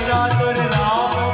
चातुर राम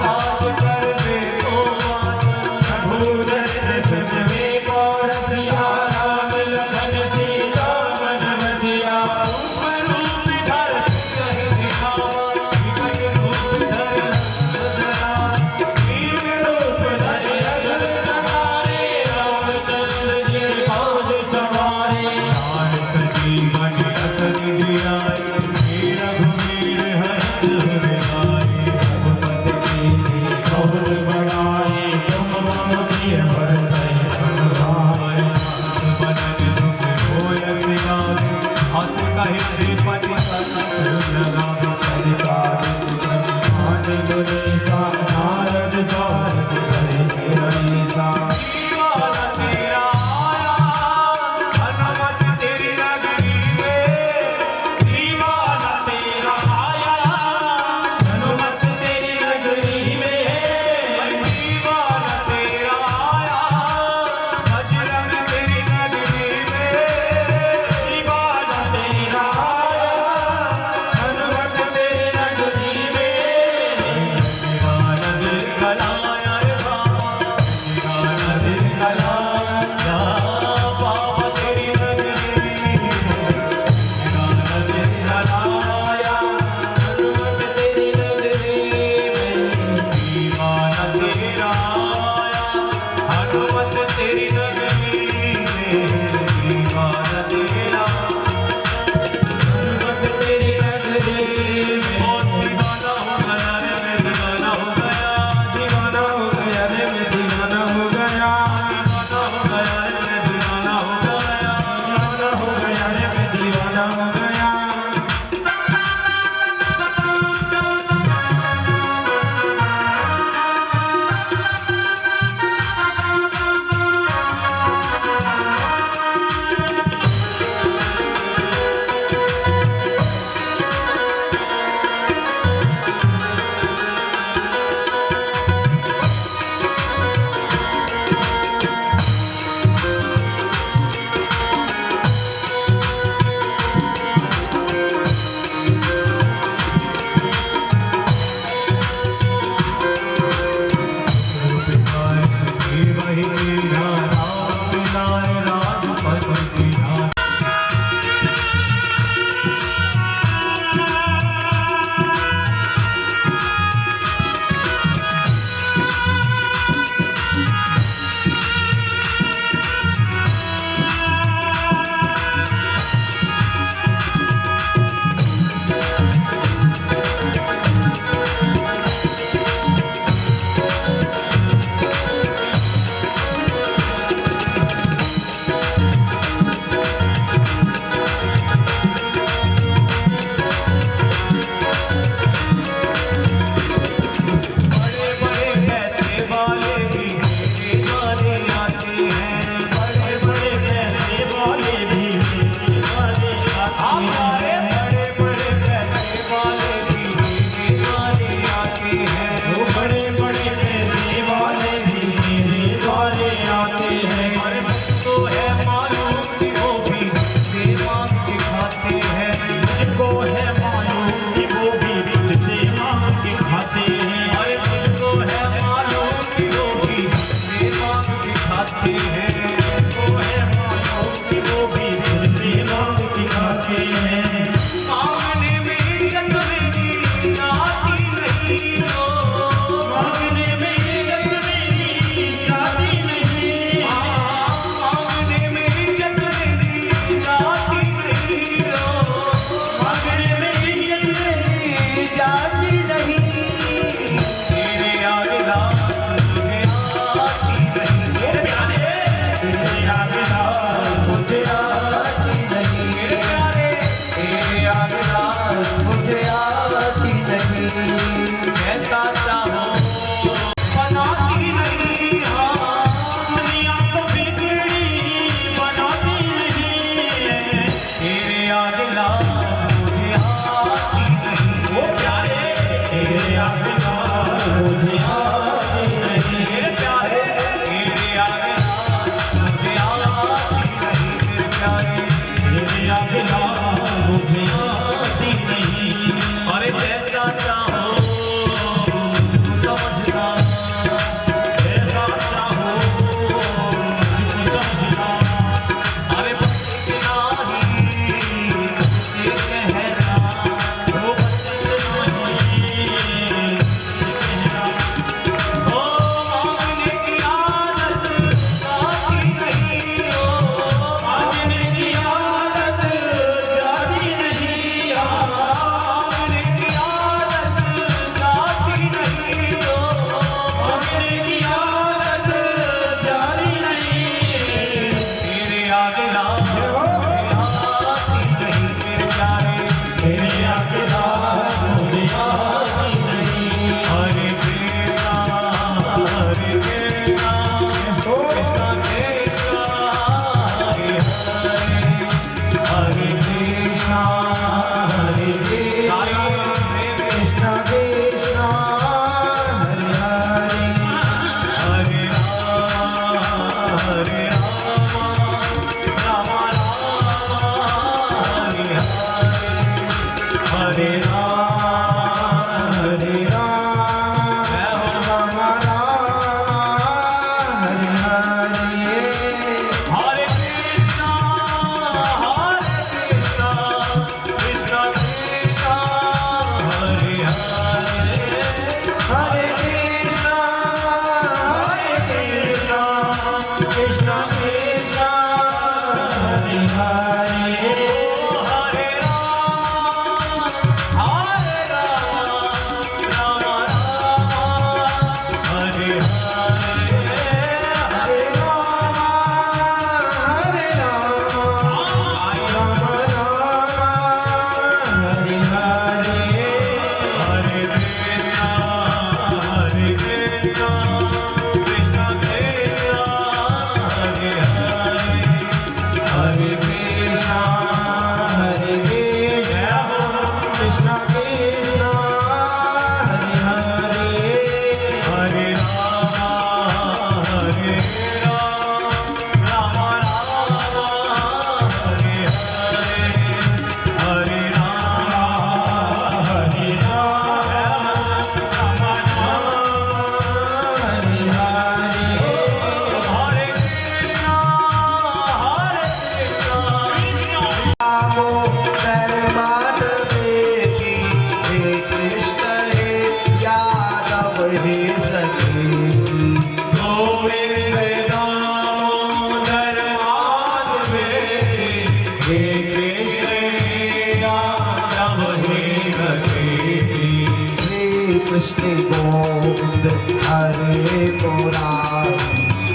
कृष्ण गोविंद हरे मुरारी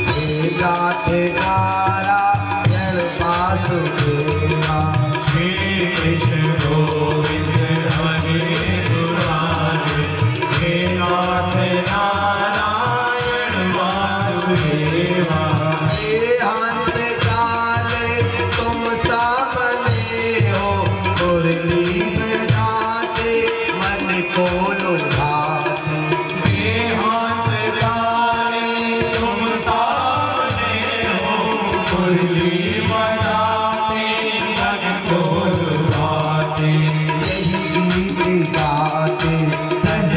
हे नाथ नारायण वासुदेवा। श्री कृष्ण गोविंद हरे मुरारी हे नाथ नारायण वासुदेवा। देहांत काले तुम सामने हो मुरली बजाते मन को लुभाते। देहांत काले तुम सामने हो मुरली बजाते मन को लुभाते। यही गीत गाते धन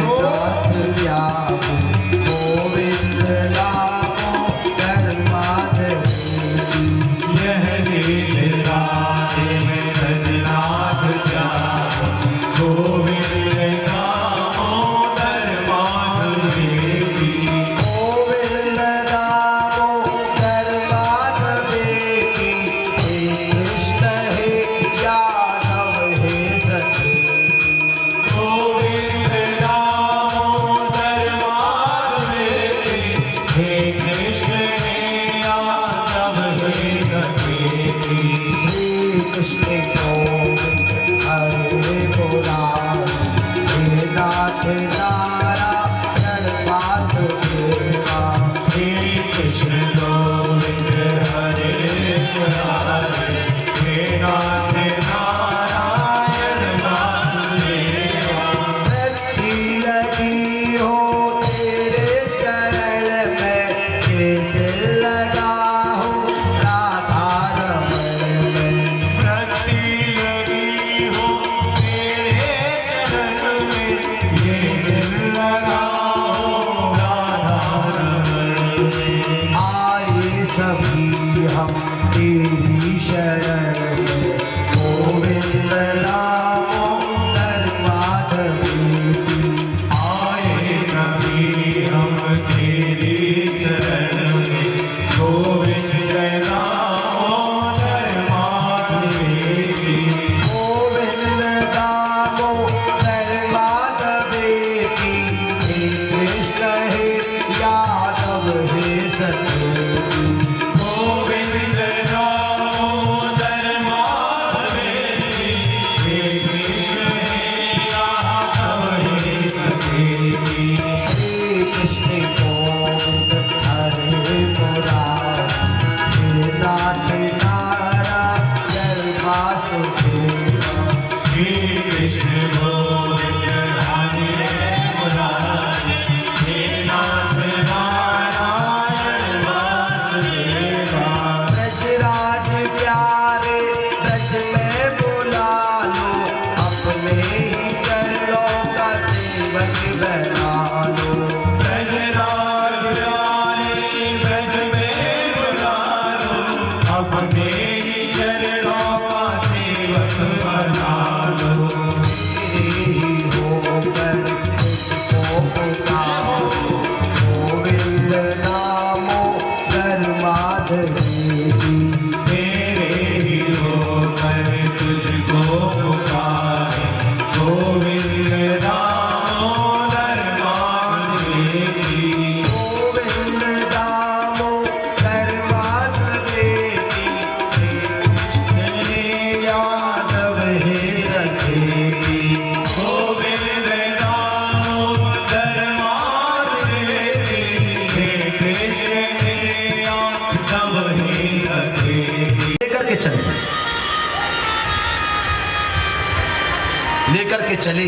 चले।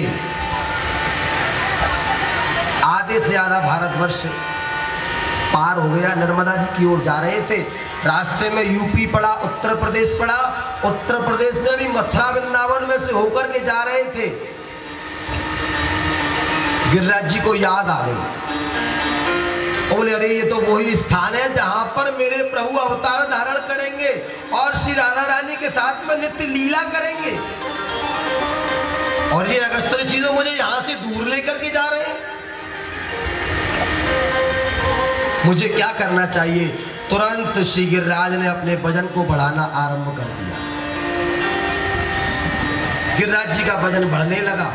आधे से ज्यादा भारतवर्ष पार हो गया, नर्मदा जी की ओर जा रहे थे। रास्ते में यूपी पड़ा, उत्तर प्रदेश पड़ा। उत्तर प्रदेश में भी मथुरा वृंदावन में से होकर के जा रहे थे। गिरिराज जी को याद आ गई। बोले अरे ये तो वही स्थान है जहां पर मेरे प्रभु अवतार धारण करेंगे और श्री राधा रानी के साथ में नित्य लीला करेंगे। और ये अगस्त्य ऋषि तो मुझे यहां से दूर लेकर के जा रहे हैं। मुझे क्या करना चाहिए? तुरंत श्री गिरिराज ने अपने वजन को बढ़ाना आरंभ कर दिया। गिरिराज जी का वजन बढ़ने लगा।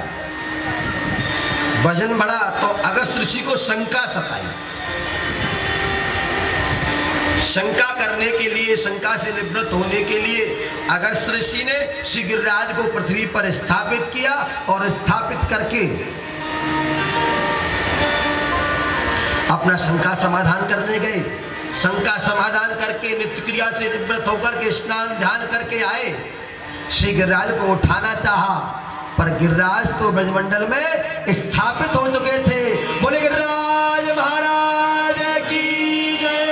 वजन बढ़ा तो अगस्त्य ऋषि को शंका सताई। शंका करने के लिए, शंका से निवृत्त होने के लिए अगस्त्य ऋषि ने श्री गिरिराज को पृथ्वी पर स्थापित किया और स्थापित करके अपना शंका समाधान करने गए। शंका समाधान करके नित्य क्रिया से निवृत्त होकर के स्नान ध्यान करके आए। श्री गिरिराज को उठाना चाहा, पर गिरिराज तो ब्रजमंडल में स्थापित हो चुके थे। बोले गिरिराज महाराज की जय।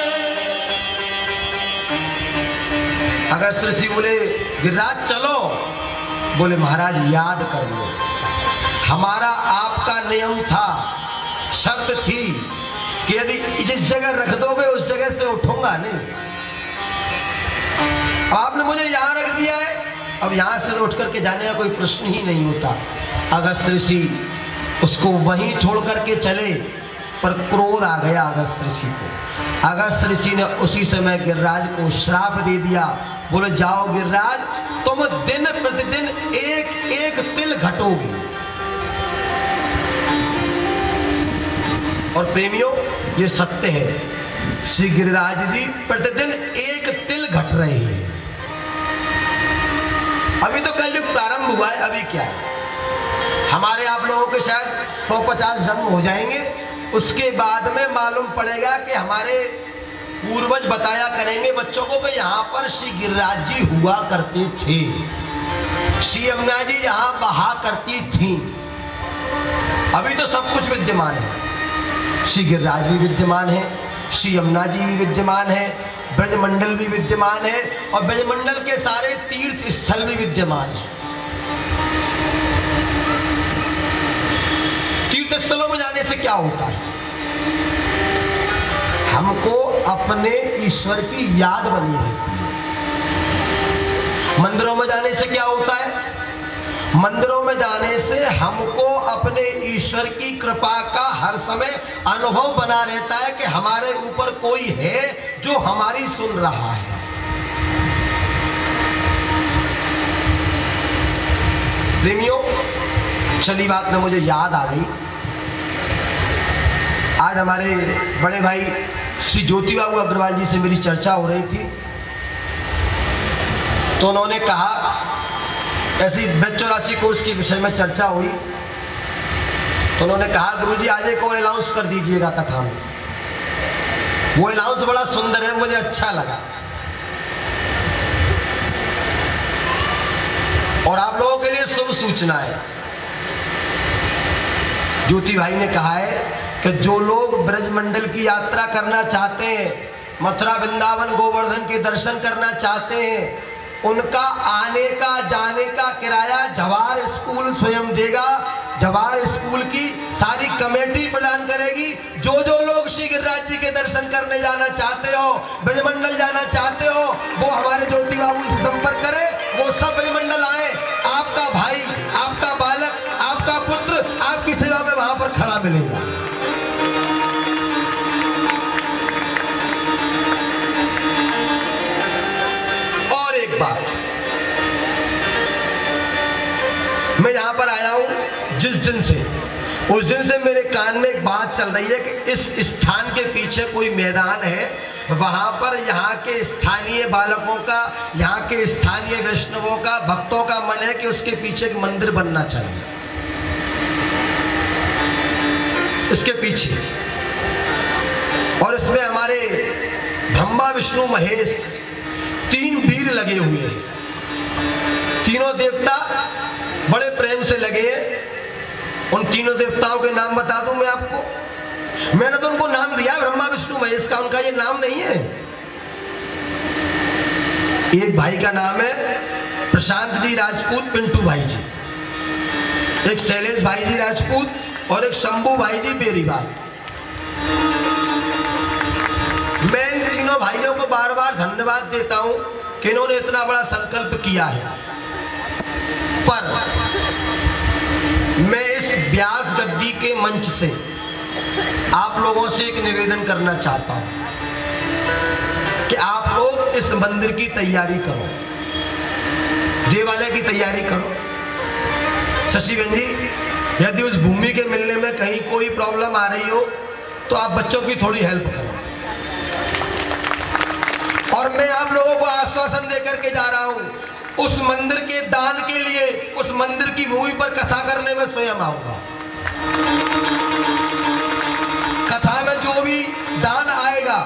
अगस्त्य ऋषि बोले गिरिराज चलो। बोले महाराज याद कर लो, हमारा आपका नियम था, शर्त थी कि यदि जिस जगह रख दोगे उस जगह से उठूंगा नहीं। आपने मुझे यहां रख दिया है, अब यहां से उठ करके जाने का कोई प्रश्न ही नहीं होता। अगस्त्य ऋषि उसको वहीं छोड़ करके चले, पर क्रोध आ गया अगस्त्य ऋषि को। अगस्त्य ऋषि ने उसी समय गिरिराज को श्राप दे दिया। बोले जाओ गिरिराज, तुम दिन प्रतिदिन एक एक तिल घटोगे। और प्रेमियों ये सत्य है, श्री गिरिराज जी प्रतिदिन एक तिल घट रहे हैं। अभी तो कलयुग प्रारंभ हुआ है, अभी क्या है, हमारे आप लोगों के शायद 150 जन्म हो जाएंगे। उसके बाद में मालूम पड़ेगा कि हमारे पूर्वज बताया करेंगे बच्चों को कि यहाँ पर श्री गिरिराज जी हुआ करते थे, श्री यमुना जी यहाँ बहा करती थी। अभी तो सब कुछ विद्यमान है, श्री गिरिराज भी विद्यमान है, श्री यमुना जी भी विद्यमान है, ब्रजमंडल भी विद्यमान है और ब्रजमंडल के सारे तीर्थ स्थल भी विद्यमान है। तीर्थ स्थलों में जाने से क्या होता है? हमको अपने ईश्वर की याद बनी रहती है। मंदिरों में जाने से क्या होता है? मंदिरों में जाने से हमको अपने ईश्वर की कृपा का हर समय अनुभव बना रहता है कि हमारे ऊपर कोई है जो हमारी सुन रहा है। प्रेमियों, चली बात में मुझे याद आ गई। आज हमारे बड़े भाई श्री ज्योति बाबू अग्रवाल जी से मेरी चर्चा हो रही थी, तो उन्होंने कहा, ऐसी ब्रज 84 कोर्स के विषय में चर्चा हुई, तो उन्होंने कहा गुरुजी आज एक और अनाउंस कर दीजिएगा कथा में। वो अनाउंस बड़ा सुंदर है, मुझे अच्छा लगा और आप लोगों के लिए शुभ सूचना है। ज्योति भाई ने कहा है कि जो लोग ब्रजमंडल की यात्रा करना चाहते हैं, मथुरा वृंदावन गोवर्धन के दर्शन करना चाहते हैं, उनका आने का जाने का किराया जवाहर स्कूल स्वयं देगा। जवाहर स्कूल की सारी कमेटी प्रदान करेगी। जो जो लोग श्री गिरिराज जी के दर्शन करने जाना चाहते हो, ब्रजमंडल जाना चाहते हो, वो हमारे ज्योति बाबू से संपर्क करें। वो सब ब्रजमंडल आए, आपका भाई, आपका बालक, आपका पुत्र आपकी सेवा में वहां पर खड़ा मिलेगा। मैं यहां पर आया हूं जिस दिन से, उस दिन से मेरे कान में एक बात चल रही है कि इस स्थान के पीछे कोई मैदान है, वहां पर यहाँ के स्थानीय बालकों का, यहाँ के स्थानीय वैष्णवों का, भक्तों का मन है कि उसके पीछे एक मंदिर बनना चाहिए। इसके पीछे, और इसमें हमारे ब्रह्मा विष्णु महेश 3 वीर लगे हुए हैं। तीनों देवता बड़े प्रेम से लगे हैं। उन तीनों देवताओं के नाम बता दूं मैं आपको? मैंने तो उनको नाम दिया ब्रह्मा विष्णु महेश का, उनका ये नाम नहीं है। एक भाई का नाम है प्रशांत जी राजपूत पिंटू भाई जी, एक शैलेश भाई जी राजपूत और एक शंभू भाई जी बेरीवाल। मैं इन तीनों भाइयों को बार बार धन्यवाद देता हूं कि इन्होंने इतना बड़ा संकल्प किया है। पर मैं इस व्यास गद्दी के मंच से आप लोगों से एक निवेदन करना चाहता हूं कि आप लोग इस मंदिर की तैयारी करो, देवालय की तैयारी करो। शशि बहन जी, यदि उस भूमि के मिलने में कहीं कोई प्रॉब्लम आ रही हो तो आप बच्चों की थोड़ी हेल्प करो। और मैं आप लोगों को आश्वासन देकर के जा रहा हूं, उस मंदिर के दान के लिए उस मंदिर की भूमि पर कथा करने में स्वयं आऊंगा। कथा में जो भी दान आएगा,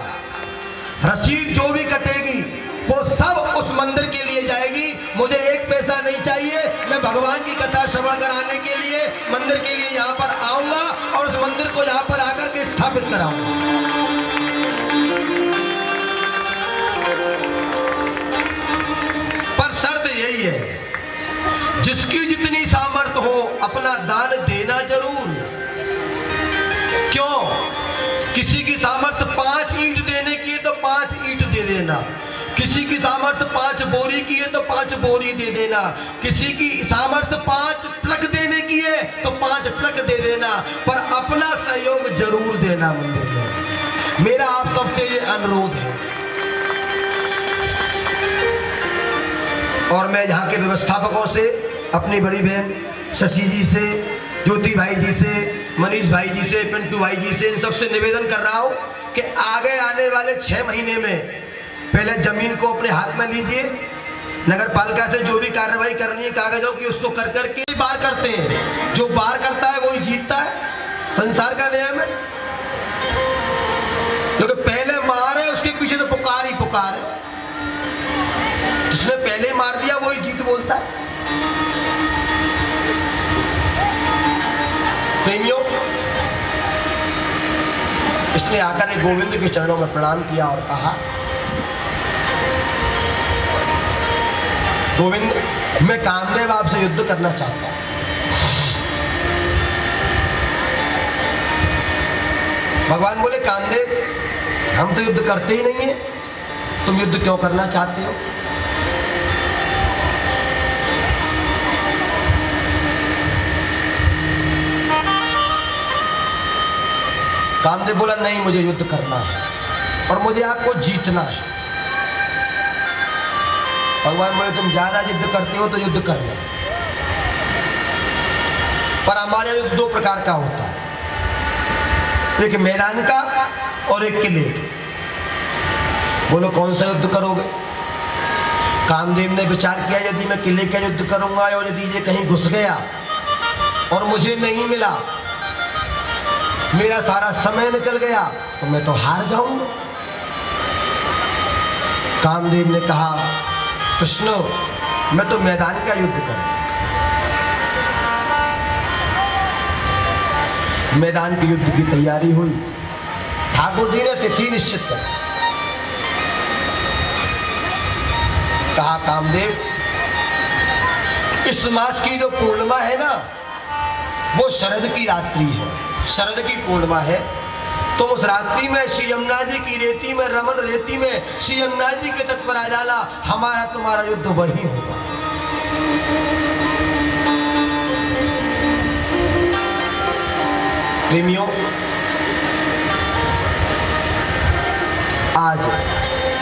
रसीद जो भी कटेगी, वो सब उस मंदिर के लिए जाएगी। मुझे एक पैसा नहीं चाहिए। मैं भगवान की कथा श्रवण कराने के लिए मंदिर के लिए यहाँ पर आऊंगा और उस मंदिर को यहाँ पर आकर के स्थापित कराऊंगा। पर शर्त यही है, जिसकी जितनी सामर्थ्य हो अपना दान देना जरूर। क्यों? किसी की सामर्थ्य 5 ईंट देने की है तो 5 ईंट दे देना, किसी की सामर्थ्य 5 बोरी की है तो 5 बोरी दे देना, किसी की सामर्थ्य 5 ट्रक देने की है तो 5 ट्रक दे देना, पर अपना सहयोग जरूर देना मंदिर में। मेरा आप सबसे ये अनुरोध है। और मैं यहाँ के व्यवस्थापकों से, अपनी बड़ी बहन शशि जी से, ज्योति भाई जी से, मनीष भाई जी से, पिंटू भाई जी से, इन सबसे निवेदन कर रहा हूँ कि आगे आने वाले 6 महीने में पहले जमीन को अपने हाथ में लीजिए। नगर पालिका से जो भी कार्रवाई करनी है कागजों की, उसको कर करके बार करते हैं। जो बार करता है वही जीतता है, संसार का नियम है। क्योंकि पहले मार है, उसके पीछे तो पुकार ही पुकार है। जिसने पहले मार दिया वही जीत बोलता है। प्रेमियों, इसने आकर एक गोविंद के चरणों में प्रणाम किया और कहा, गोविंद, मैं कामदेव आपसे युद्ध करना चाहता हूं। भगवान बोले, कामदेव, हम तो युद्ध करते ही नहीं है, तुम युद्ध क्यों करना चाहते हो? कामदेव बोला, नहीं, मुझे युद्ध करना है और मुझे आपको जीतना है। भगवान बोले, तुम ज्यादा जिद करते हो तो युद्ध कर लो, पर हमारे युद्ध 2 प्रकार का होता है, एक मैदान का और एक किले का। बोलो, कौन सा युद्ध करोगे? कामदेव ने विचार किया, यदि मैं किले का युद्ध करूंगा और यदि ये कहीं घुस गया और मुझे नहीं मिला, मेरा सारा समय निकल गया, तो मैं तो हार जाऊंगा। कामदेव ने कहा, कृष्ण, मैं तो मैदान का युद्ध करूं। मैदान के युद्ध की तैयारी हुई। ठाकुर जी ने तिथि निश्चित कर कहा, कामदेव, इस मास की जो पूर्णिमा है ना, वो शरद की रात्रि है, शरद की पूर्णिमा है। तुम उस रात्रि में श्री यमुना जी की रेती में, रमन रेती में श्री यमुना जी के तट पर आ जाना, हमारा तुम्हारा युद्ध वही होगा। प्रेमियों, आज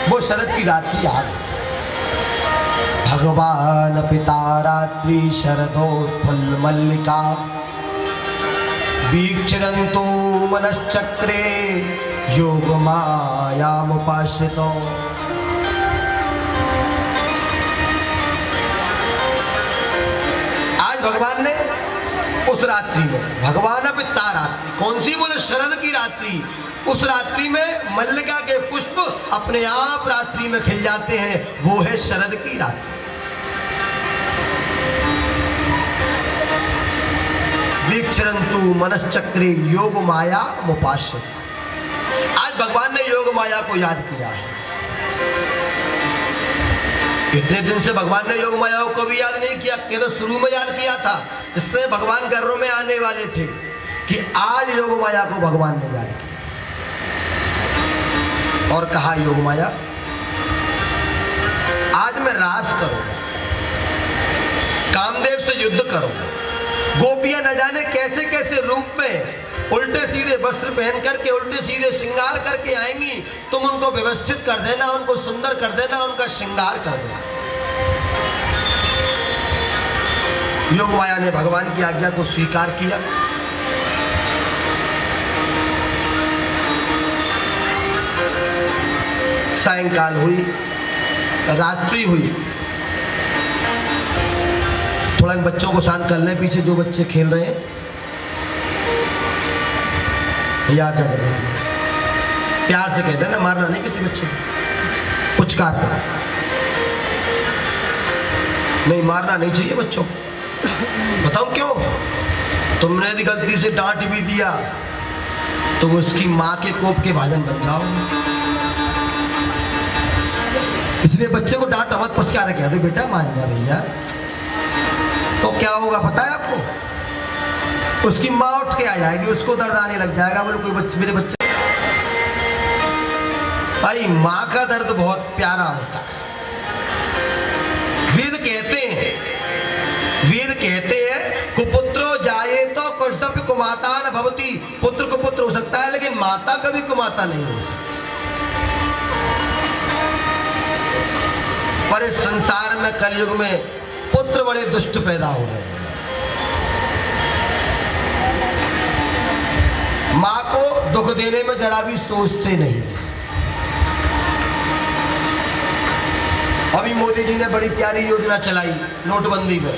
वो शरद की रात्रि आ गई। भगवान पिता रात्रि शरदोत्फुल्ल मल्लिका वीक्षरन्तो मनश्चक्रे योग मायामुपाश्रितो। आज भगवान ने उस रात्रि में, भगवान पिता रात्रि, कौन सी? बोले शरद की रात्रि। उस रात्रि में मल्लिका के पुष्प अपने आप रात्रि में खिल जाते हैं, वो है शरद की रात्रि। दीक्षरंतु मनश्चक्रे योग माया मुपाश्य। आज भगवान ने योग माया को याद किया है। इतने दिन से भगवान ने योग माया को भी याद नहीं किया, केवल शुरू में याद किया था। इससे भगवान घरों में आने वाले थे कि आज योग माया को भगवान ने याद किया और कहा, योग माया आज मैं रास करूंगा, कामदेव से युद्ध करूंगा। गोपियां न जाने कैसे कैसे रूप में उल्टे सीधे वस्त्र पहन करके, उल्टे सीधे श्रृंगार करके आएंगी। तुम उनको व्यवस्थित कर देना, उनको सुंदर कर देना, उनका श्रृंगार कर देना। योग माया ने भगवान की आज्ञा को स्वीकार किया। सायंकाल हुई, रात्रि हुई, थोड़ा इन बच्चों को शांत कर लें। पीछे जो बच्चे खेल रहे हैं या क्या कर रहे हैं, प्यार से कहते हैं ना, मारना नहीं किसी बच्चे को, पुचकार करो, नहीं मारना नहीं चाहिए बच्चों को। बताओ क्यों? तुमने यदि गलती से डांट भी दिया तुम उसकी माँ के कोप के भाजन बन जाओ। इसलिए बच्चे को डांट मत, पुचकार कह दो, बेटा मान जा भैया। तो क्या होगा पता है आपको? उसकी माँ उठ के आ जाएगी, उसको दर्द आने लग जाएगा। बोले कोई बच्चे, मेरे बच्चे। भाई माँ का दर्द बहुत प्यारा होता है। वेद कहते हैं कुपुत्रो जाये तो कुष्ठप्य कुमाता न भवति। पुत्र को पुत्र हो सकता है लेकिन माता कभी कुमाता नहीं हो सकती। पर इस संसार में कलयुग में पुत्र बड़े दुष्ट पैदा हो रहे हैं। मां को दुख देने में जरा भी सोचते नहीं। अभी मोदी जी ने बड़ी प्यारी योजना चलाई नोटबंदी में।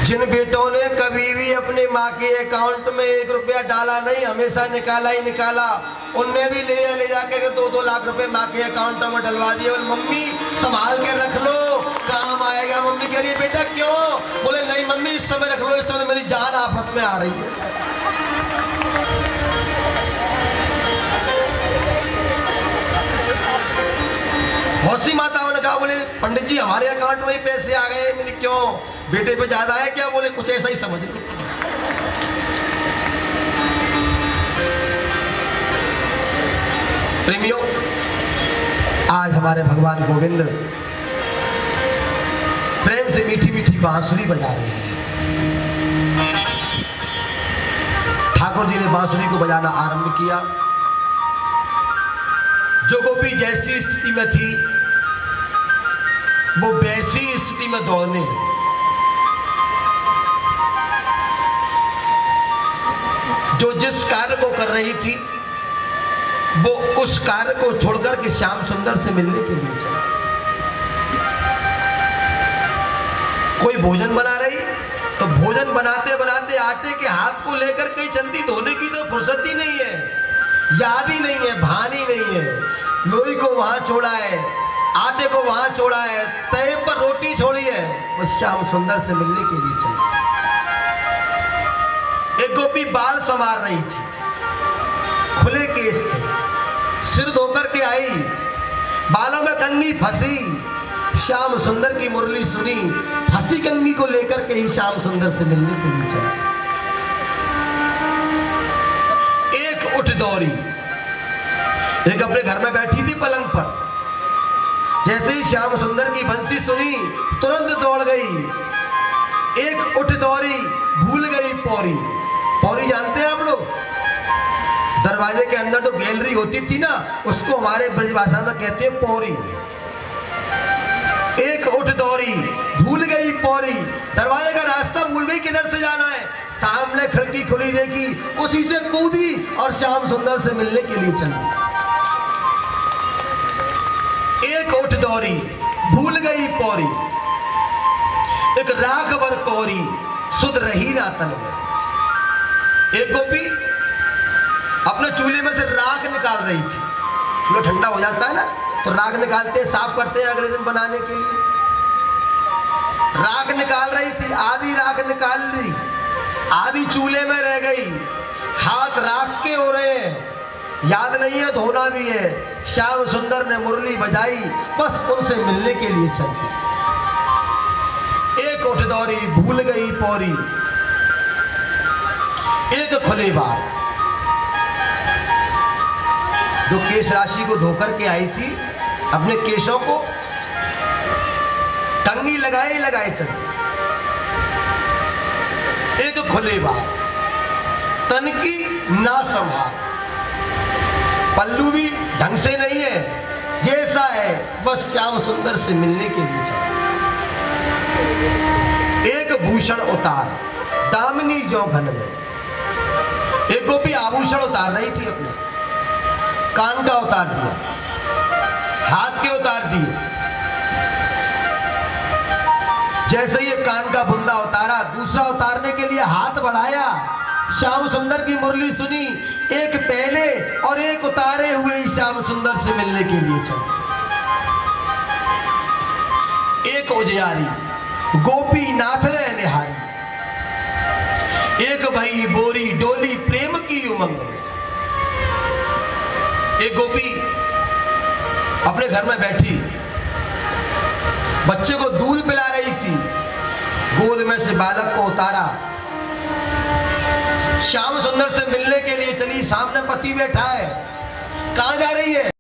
जिन बेटों ने कभी भी अपने माँ के अकाउंट में 1 रुपया डाला नहीं, हमेशा निकाला ही निकाला, उनने भी ले जाकर 2-2 लाख रुपए माँ के अकाउंट में डलवा दिए। बोले मम्मी संभाल के रख लो, काम आएगा। मम्मी कह रही है बेटा क्यों? बोले नहीं मम्मी इस समय रख लो, इस समय मेरी जान आफत में आ रही है। बहुत सी माताओं ने कहा, बोले पंडित जी हमारे अकाउंट में ही पैसे आ गए। मेरी क्यों, बेटे पे ज्यादा है क्या? बोले कुछ ऐसा ही समझ लो। प्रेमियों, आज हमारे भगवान गोविंद प्रेम से मीठी मीठी बांसुरी बजा रहे हैं। ठाकुर जी ने बांसुरी को बजाना आरंभ किया। जो गोपी जैसी स्थिति में थी वो वैसी स्थिति में दौड़ने लगी। जो जिस कार्य को कर रही थी वो उस कार्य को छोड़कर के श्याम सुंदर से मिलने के लिए चली। कोई भोजन बना रही तो भोजन बनाते बनाते आटे के हाथ को लेकर कहीं चलती, धोने की तो फुर्सत ही नहीं है, याद ही नहीं है, भान ही नहीं है। लोई को वहां छोड़ा है, आटे को वहां छोड़ा है, तवे पर रोटी छोड़ी है, वो श्याम सुंदर से मिलने के लिए चली। एक गोपी बाल संवार रही थी, खुले केस थे, सिर धोकर के आई, बालों में कंघी फंसी। श्याम सुंदर की मुरली सुनी, फंसी कंघी को लेकर के ही श्याम सुंदर से मिलने के लिए चली। एक उठ दौड़ी, एक अपने घर में बैठी थी पलंग पर, जैसे ही श्याम सुंदर की बंसी सुनी तुरंत दौड़ गई। एक उठ दौड़ी, भूल गई पौरी। पौरी जानते हैं आप लोग? दरवाजे के अंदर जो गैलरी होती थी ना, उसको हमारे ब्रजभाषा में कहते हैं पौरी। एक उठ दौड़ी, भूल गई पौरी, दरवाजे का रास्ता भूल गई, किधर से जाना है। सामने खिड़की खुली देखी, उसी से कूदी और श्याम सुंदर से मिलने के लिए चली। एक उठ दौड़ी, भूल गई पौरी, एक राघवर कौरी, सुध रही ना तन में। एक गोपी अपने चूल्हे में से राख निकाल रही थी। चूल्हा ठंडा हो जाता है ना, तो राख निकालते हैं, साफ करते हैं अगले दिन बनाने के लिए। राख निकाल रही थी, आधी राख निकाल ली, आधी चूल्हे में रह गई, हाथ राख के हो रहे हैं, याद नहीं है धोना भी है। श्याम सुंदर ने मुरली बजाई, बस उनसे मिलने के लिए चल दी। एक उठ दौरी भूल गई पौरी, एक खुले बार। जो केश राशि को धोकर के आई थी, अपने केशों को कंघी लगाए लगाए चल। एक खुले बार, तन की ना संभाल, पल्लू भी ढंग से नहीं है, जैसा है बस श्याम सुंदर से मिलने के लिए चला। एक भूषण उतार, दामिनी जो घन में। एक गोपी आभूषण उतार रही थी, अपने कान का उतार दिया, हाथ के उतार दिए। जैसे ही कान का बुंदा उतारा, दूसरा उतारने के लिए हाथ बढ़ाया। श्याम सुंदर की मुरली सुनी, एक पहले और एक उतारे हुए ही श्याम सुंदर से मिलने के लिए चले। एक उजियारी गोपी नाथ रे निहारी, एक भई बोरी डोली प्रेम की उमंग में। एक गोपी अपने घर में बैठी बच्चे को दूध पिला रही थी, गोद में से बालक को उतारा, श्याम सुंदर से मिलने के लिए चली। सामने पति बैठा है, कहां जा रही है?